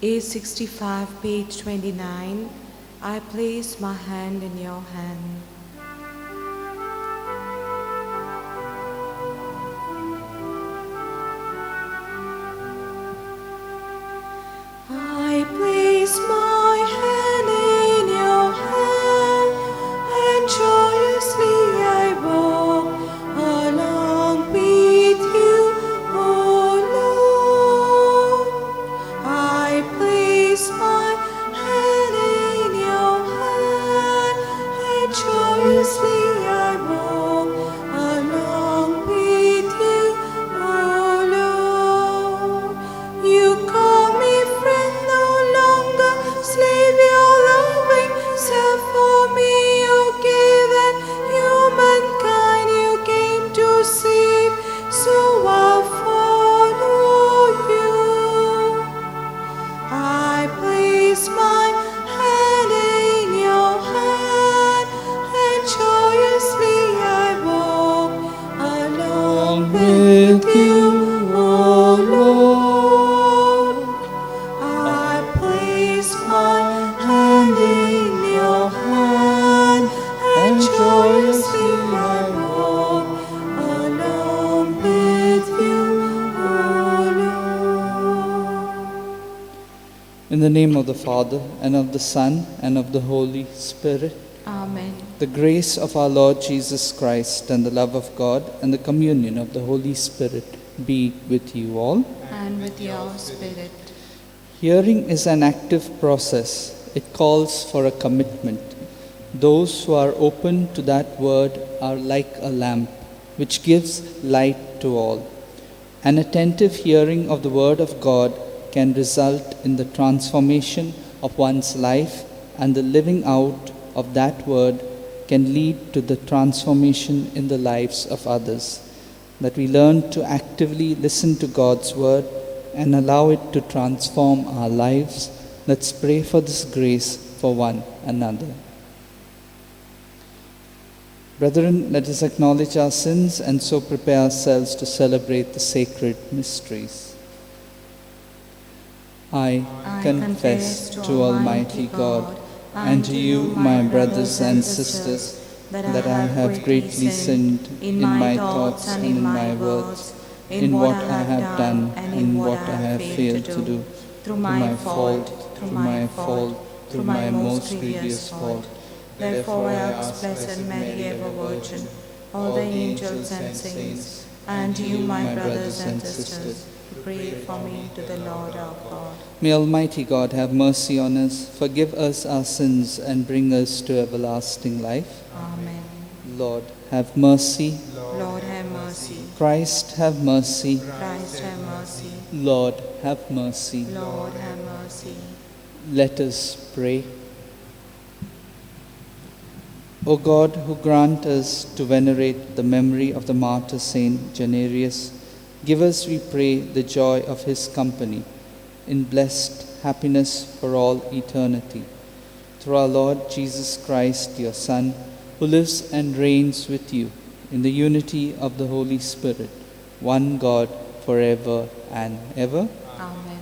A65, page 29. I place my hand in your hand. I place my hand in your hand, and joyously I walk along with you, O Lord. I place my hand in your hand, and joyously I walk along with you, O Lord. You call me friend, no longer slave, your loving self for me you gave, and humankind you came to save, so I'll follow you. I place my hand in your hand, and joyously I walk along with you, O Lord. I place my hand in your hand, and joyously I walk along with you, O Lord. In the name of the Father, and of the Son, and of the Holy Spirit, Amen. the grace of our Lord Jesus Christ, and the love of God, and the communion of the Holy Spirit be with you all. And with your spirit. Hearing is an active process. It calls for a commitment. Those who are open to that word are like a lamp, which gives light to all. An attentive hearing of the word of God can result in the transformation of one's life, and the living out of that word can lead to the transformation in the lives of others. That we learn to actively listen to God's word and allow it to transform our lives. Let's pray for this grace for one another. Brethren, let us acknowledge our sins and so prepare ourselves to celebrate the sacred mysteries. I confess to Almighty God and to you, my brothers and sisters, that I have greatly sinned in my thoughts and in my words, in what I have done and in what I have failed to do, through my fault, through my most grievous fault. Therefore I ask Blessed Mary, ever Virgin, all the angels and saints, and you, my brothers and sisters, to pray for me to the Lord our God. May Almighty God have mercy on us, forgive us our sins, and bring us to everlasting life. Amen. Lord, have mercy. Lord, have mercy. Christ, have mercy. Christ, have mercy. Lord, have mercy. Lord, have mercy. Let us pray. O God, who grant us to venerate the memory of the martyr Saint Janarius, give us, we pray, the joy of his company in blessed happiness for all eternity. Through our Lord Jesus Christ, your Son, who lives and reigns with you in the unity of the Holy Spirit, one God, forever and ever. Amen.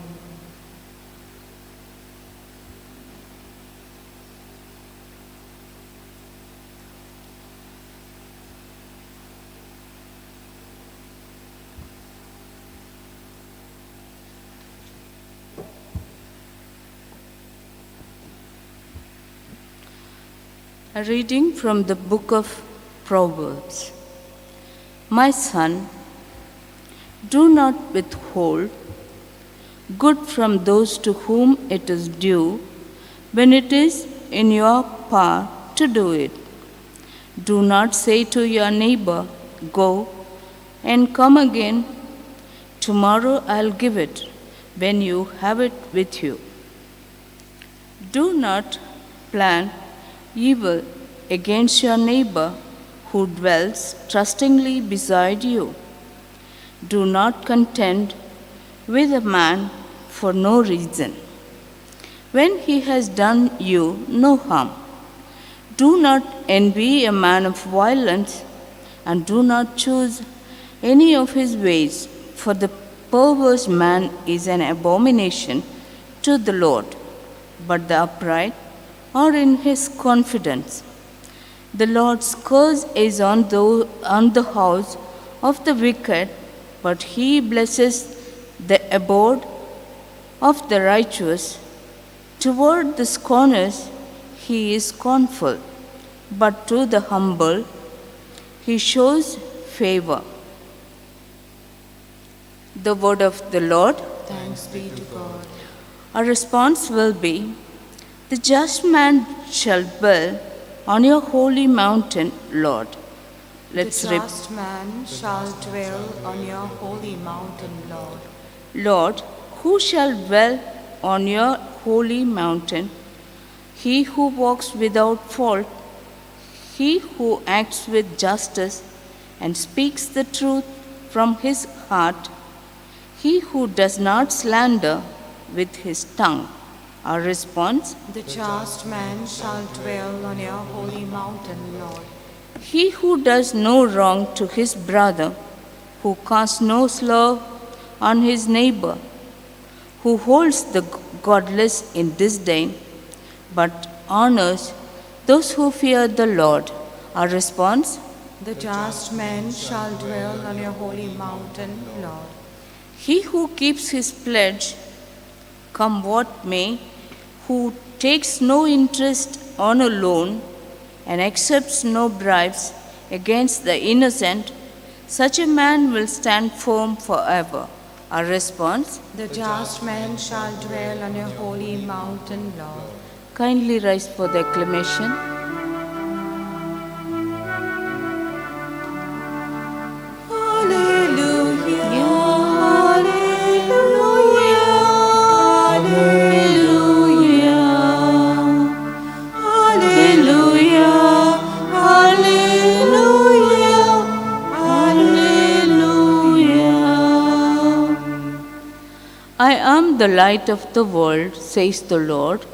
A reading from the book of Proverbs. My son, do not withhold good from those to whom it is due when it is in your power to do it. Do not say to your neighbor, go and come again. Tomorrow I'll give it when you have it with you. Do not plan evil against your neighbor who dwells trustingly beside you. Do not contend with a man for no reason, when he has done you no harm. Do not envy a man of violence, and do not choose any of his ways, for the perverse man is an abomination to the Lord, but the upright are in his confidence. The Lord's curse is on the house of the wicked, but he blesses the abode of the righteous. Toward the scorners he is scornful, but to the humble he shows favor. The word of the Lord. Thanks be to God. Our response will be, the just man shall dwell on your holy mountain, Lord. The just man shall dwell on your holy mountain, Lord. Lord, who shall dwell on your holy mountain? He who walks without fault, he who acts with justice and speaks the truth from his heart, he who does not slander with his tongue. Our response, the just man shall dwell on your holy mountain, Lord. He who does no wrong to his brother, who casts no slur on his neighbor, who holds the godless in disdain, but honors those who fear the Lord. Our response, the just man shall dwell on your holy mountain, Lord. He who keeps his pledge, come what may, who takes no interest on a loan and accepts no bribes against the innocent, such a man will stand firm forever. Our response, the just man shall dwell on your holy mountain, Lord. Kindly rise for the acclamation. I am the light of the world, says the Lord.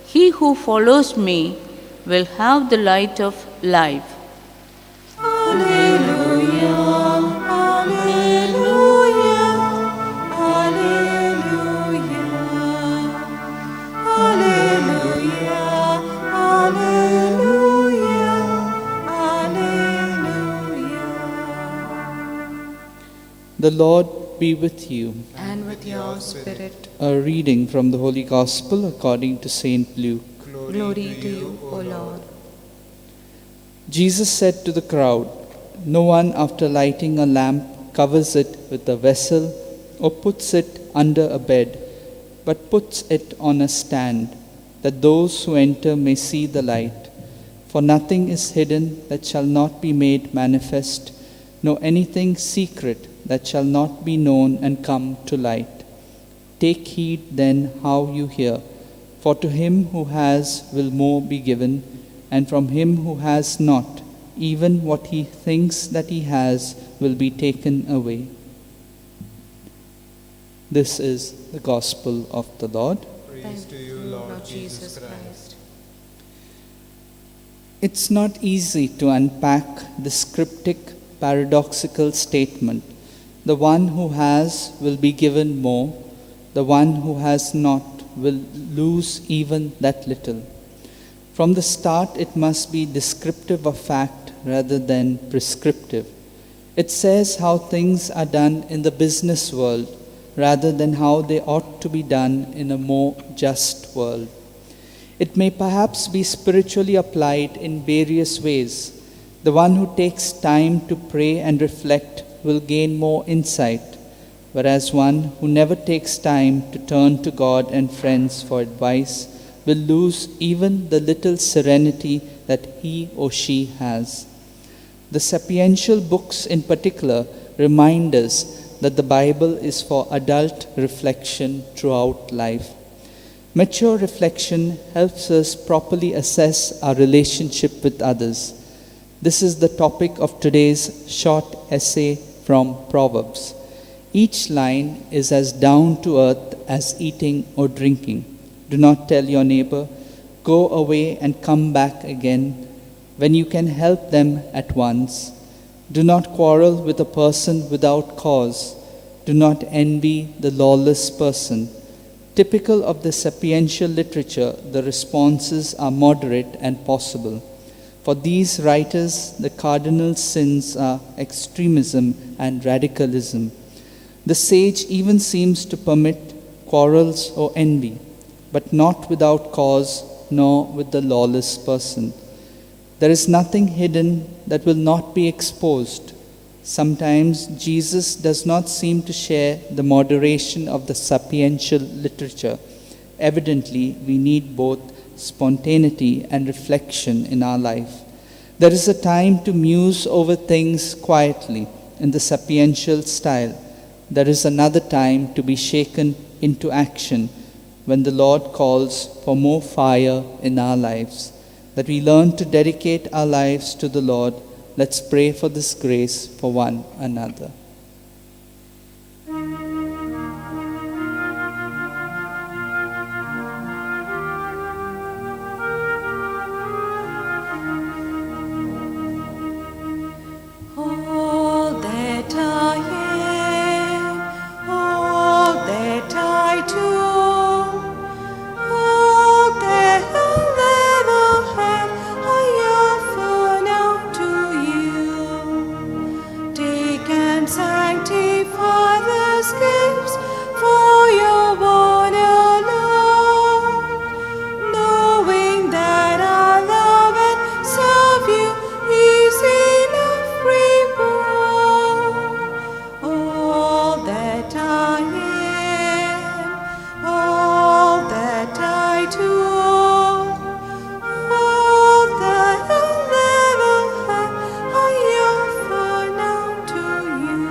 He who follows me will have the light of life. Alleluia, alleluia, alleluia, alleluia, alleluia, alleluia. The Lord be with you. And with your spirit. A reading from the Holy Gospel according to St. Luke. Glory to you, O Lord. Jesus said to the crowd, "No one after lighting a lamp covers it with a vessel or puts it under a bed, but puts it on a stand, that those who enter may see the light. For nothing is hidden that shall not be made manifest, nor anything secret that shall not be known and come to light. Take heed then how you hear, for to him who has will more be given, and from him who has not, even what he thinks that he has will be taken away." This is the gospel of the Lord. Praise to you, Lord Jesus Christ. It's not easy to unpack this cryptic, paradoxical statement. The one who has will be given more, the one who has not will lose even that little. From the start, it must be descriptive of fact rather than prescriptive. It says how things are done in the business world rather than how they ought to be done in a more just world. It may perhaps be spiritually applied in various ways. The one who takes time to pray and reflect will gain more insight, whereas one who never takes time to turn to God and friends for advice will lose even the little serenity that he or she has. The sapiential books in particular remind us that the Bible is for adult reflection throughout life. Mature reflection helps us properly assess our relationship with others. This is the topic of today's short essay from Proverbs. Each line is as down to earth as eating or drinking. Do not tell your neighbor, "Go away and come back again," when you can help them at once. Do not quarrel with a person without cause. Do not envy the lawless person. Typical of the sapiential literature, the responses are moderate and possible. For these writers, the cardinal sins are extremism and radicalism. The sage even seems to permit quarrels or envy, but not without cause, nor with the lawless person. There is nothing hidden that will not be exposed. Sometimes Jesus does not seem to share the moderation of the sapiential literature. Evidently, we need both spontaneity and reflection in our life. There is a time to muse over things quietly in the sapiential style. There is another time to be shaken into action when the Lord calls for more fire in our lives. That we learn to dedicate our lives to the Lord. Let's pray for this grace for one another. All that I am, all that I do, all that I'll ever have, I offer now to you. Take and sanctify these gifts for your honor, Lord, knowing that our love and serve you is enough reward. All that I am, all that I do, all that I'll ever have, I offer now to you.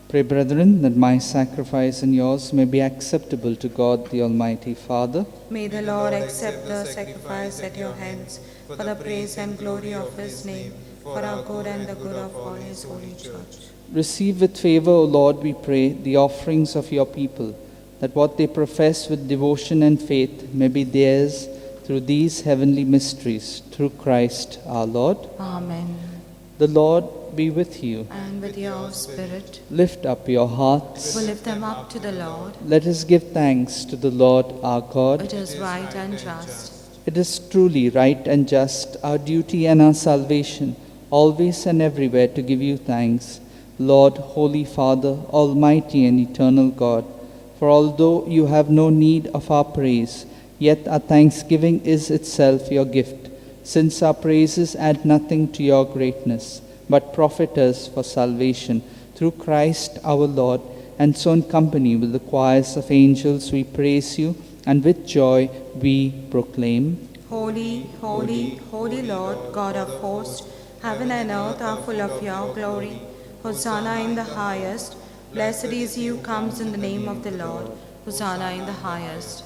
Pray, brethren, that my sacrifice and yours may be acceptable to God the Almighty Father. May the Lord accept the sacrifice at your hands for the praise and glory of his name, for our good and the good of all his holy church. Receive with favor, O Lord, we pray, the offerings of your people, that what they profess with devotion and faith may be theirs through these heavenly mysteries, through Christ our Lord. Amen. The Lord be with you. And with your spirit, Lift up your hearts. we lift them up to the Lord. Let us give thanks to the Lord our God. It is right and just. It is truly right and just, our duty and our salvation, always and everywhere to give you thanks, Lord, Holy Father, Almighty and eternal God. For although you have no need of our praise, yet our thanksgiving is itself your gift, since our praises add nothing to your greatness, but profit us for salvation through Christ our Lord. And so in company with the choirs of angels we praise you, and with joy we proclaim, Holy, holy, holy Lord, God of hosts, heaven and earth are full of your glory. Hosanna in the highest. Blessed is he who comes in the name of the Lord. Hosanna in the highest.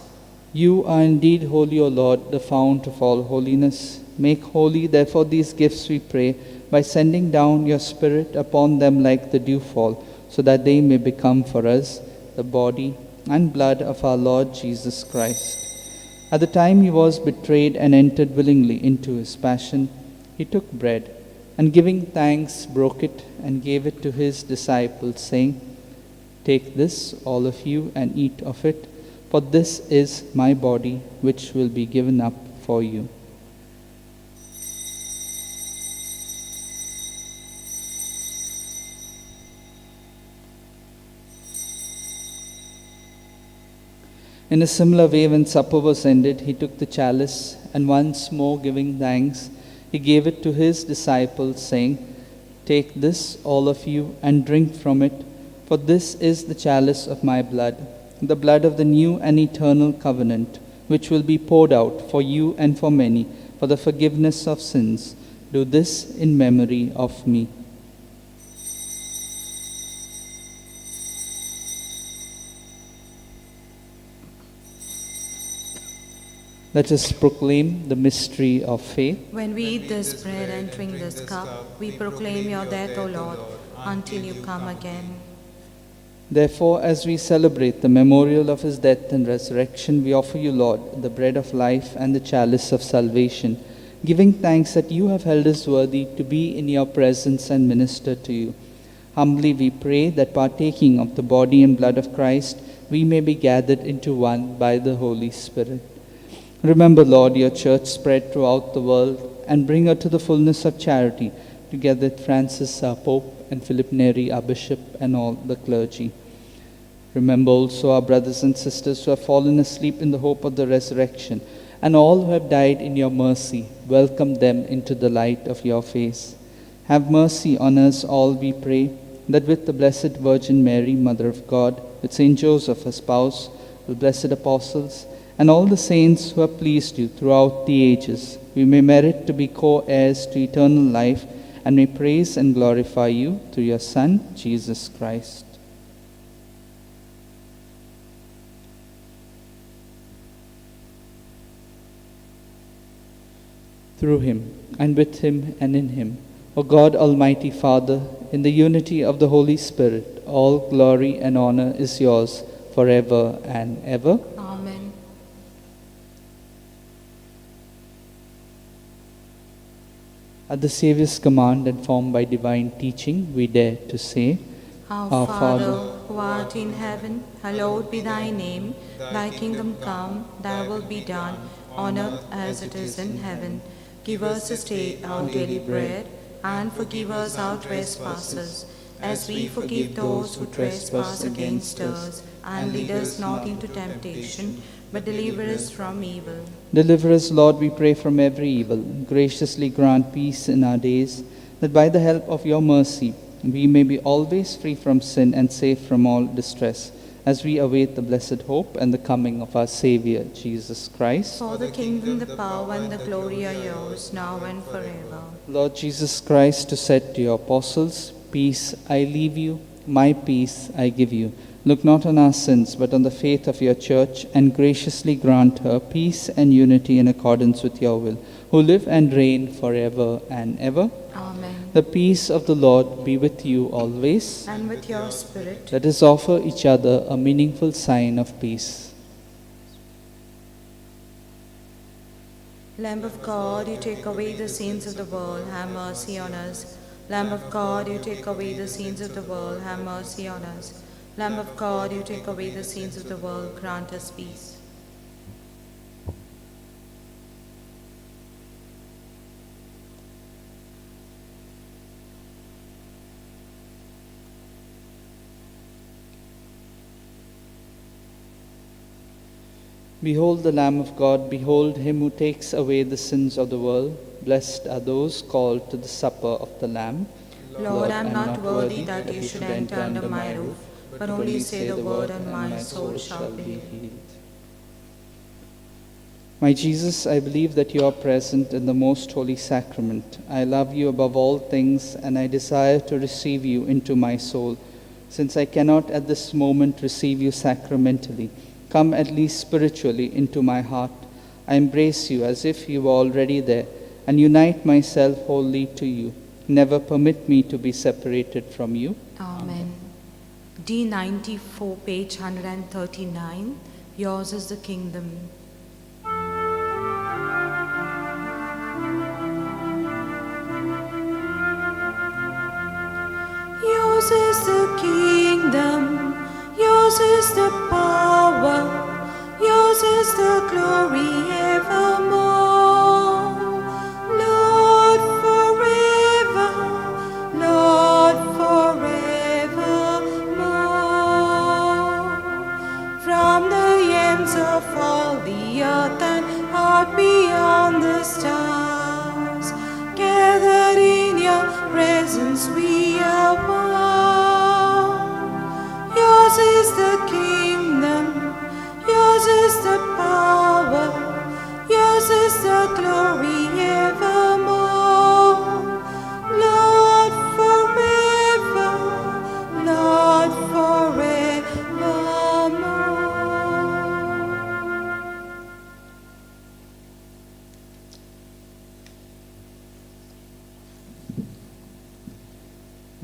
you are indeed holy, O Lord, the fount of all holiness. Make holy, therefore, these gifts, we pray, by sending down your Spirit upon them like the dewfall, so that they may become for us the body and blood of our Lord Jesus Christ. At the time he was betrayed and entered willingly into his passion, he took bread, and giving thanks, broke it and gave it to his disciples, saying, Take this, all of you, and eat of it, for this is my body, which will be given up for you. In a similar way, when supper was ended, he took the chalice, and once more giving thanks, he gave it to his disciples, saying, Take this, all of you, and drink from it, for this is the chalice of my blood, the blood of the new and eternal covenant, which will be poured out for you and for many, for the forgiveness of sins. Do this in memory of me. Let us proclaim the mystery of faith. When we eat this bread and drink this cup, we proclaim your death, O Lord, until you come again. Therefore, as we celebrate the memorial of his death and resurrection, we offer you, Lord, the bread of life and the chalice of salvation, giving thanks that you have held us worthy to be in your presence and minister to you. Humbly we pray that partaking of the body and blood of Christ, we may be gathered into one by the Holy Spirit. Remember, Lord, your church spread throughout the world, and bring her to the fullness of charity, together with Francis our Pope, and Philip Neri our Bishop, and all the clergy. Remember also our brothers and sisters who have fallen asleep in the hope of the resurrection, and all who have died in your mercy. Welcome them into the light of your face. Have mercy on us all, we pray, that with the Blessed Virgin Mary, Mother of God, with Saint Joseph, her spouse, the blessed apostles, and all the saints who have pleased you throughout the ages, we may merit to be co-heirs to eternal life, and may praise and glorify you through your Son, Jesus Christ. Through him, and with him, and in him, O God, Almighty Father, in the unity of the Holy Spirit, all glory and honor is yours forever and ever. Amen. At the Saviour's command and formed by divine teaching, we dare to say, Our Father, who art in heaven, hallowed be thy name. Thy kingdom come, thy will be done, on earth as it is in heaven. Give us this day our daily bread, and forgive us our trespasses, as we forgive those who trespass against us. And lead us not into temptation, but deliver us from evil. Deliver us, Lord, we pray, from every evil. Graciously grant peace in our days, that by the help of your mercy we may be always free from sin and safe from all distress, as we await the blessed hope and the coming of our Savior, Jesus Christ. For the kingdom, the power, and the glory are yours, now and forever. Lord Jesus Christ, who said to your apostles, Peace I leave you, my peace I give you. Look not on our sins, but on the faith of your church, and graciously grant her peace and unity in accordance with your will, who live and reign forever and ever. Amen. The peace of the Lord be with you always. And with your spirit. Let us offer each other a meaningful sign of peace. Lamb of God, you take away the sins of the world, have mercy on us. Lamb of God, you take away the sins of the world, have mercy on us. Lamb of God, you take away the sins of the world, grant us peace. Behold the Lamb of God, behold him who takes away the sins of the world. Blessed are those called to the supper of the Lamb. Lord, I am not worthy that you should enter under my roof, but only say the word and my soul shall be healed. My Jesus, I believe that you are present in the most holy sacrament. I love you above all things, and I desire to receive you into my soul. Since I cannot at this moment receive you sacramentally, come at least spiritually into my heart. I embrace you as if you were already there, and unite myself wholly to you. Never permit me to be separated from you. Amen. D94, page 139. Yours is the kingdom. Yours is the kingdom, yours is the power, yours is the glory evermore. Lord, forever, Lord, forevermore. From the ends of all the earth and out beyond the stars, gathered in your presence we are one. Yours is the kingdom, yours is the power, yours is the glory evermore. Lord, forever, Lord, forevermore.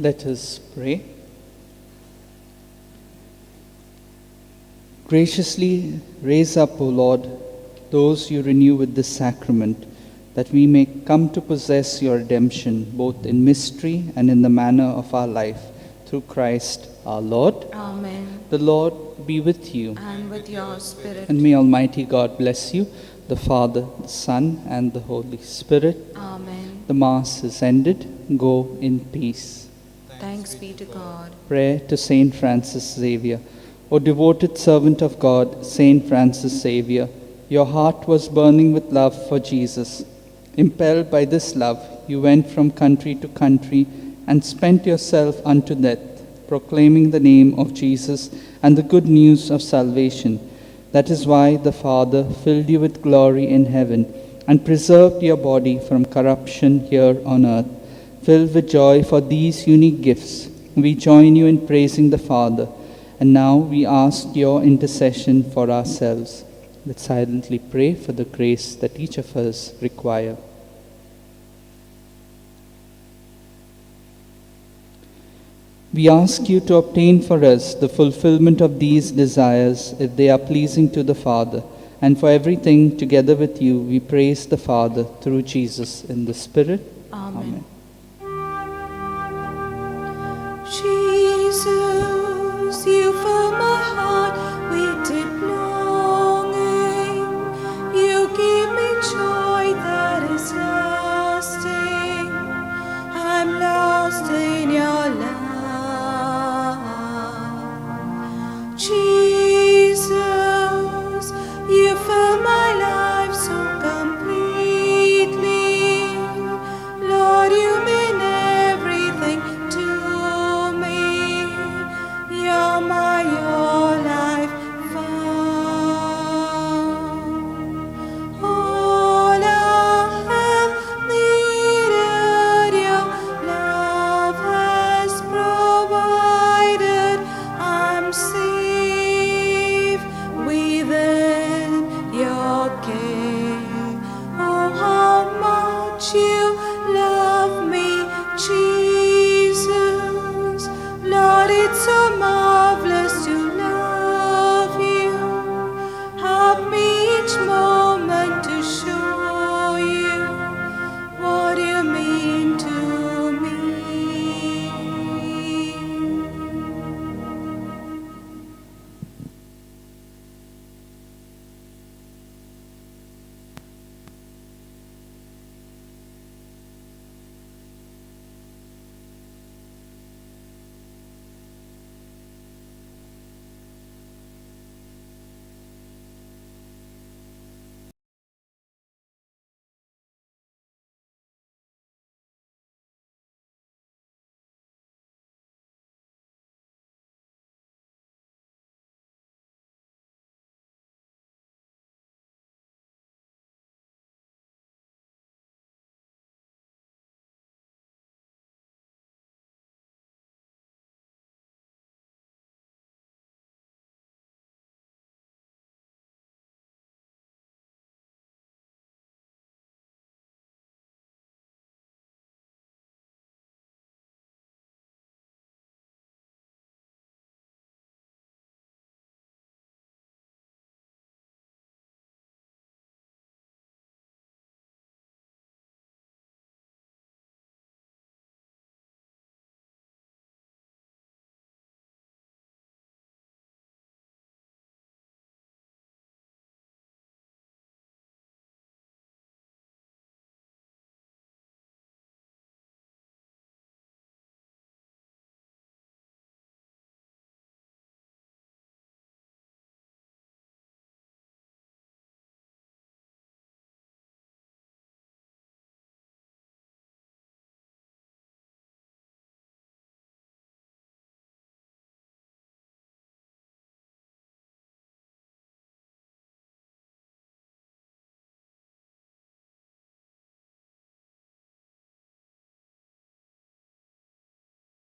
Let us pray. Graciously raise up, O Lord, those you renew with this sacrament, that we may come to possess your redemption, both in mystery and in the manner of our life, through Christ our Lord. Amen. The Lord be with you. And with your spirit. And may Almighty God bless you, the Father, the Son, and the Holy Spirit. Amen. The Mass is ended. Go in peace. Thanks be to God. Prayer to Saint Francis Xavier. O devoted servant of God, Saint Francis Xavier, your heart was burning with love for Jesus. Impelled by this love, you went from country to country and spent yourself unto death, proclaiming the name of Jesus and the good news of salvation. That is why the Father filled you with glory in heaven and preserved your body from corruption here on earth. Filled with joy for these unique gifts, we join you in praising the Father, and now we ask your intercession for ourselves. Let's silently pray for the grace that each of us require. We ask you to obtain for us the fulfillment of these desires, if they are pleasing to the Father, and for everything together with you we praise the Father through Jesus in the Spirit. Amen. Amen.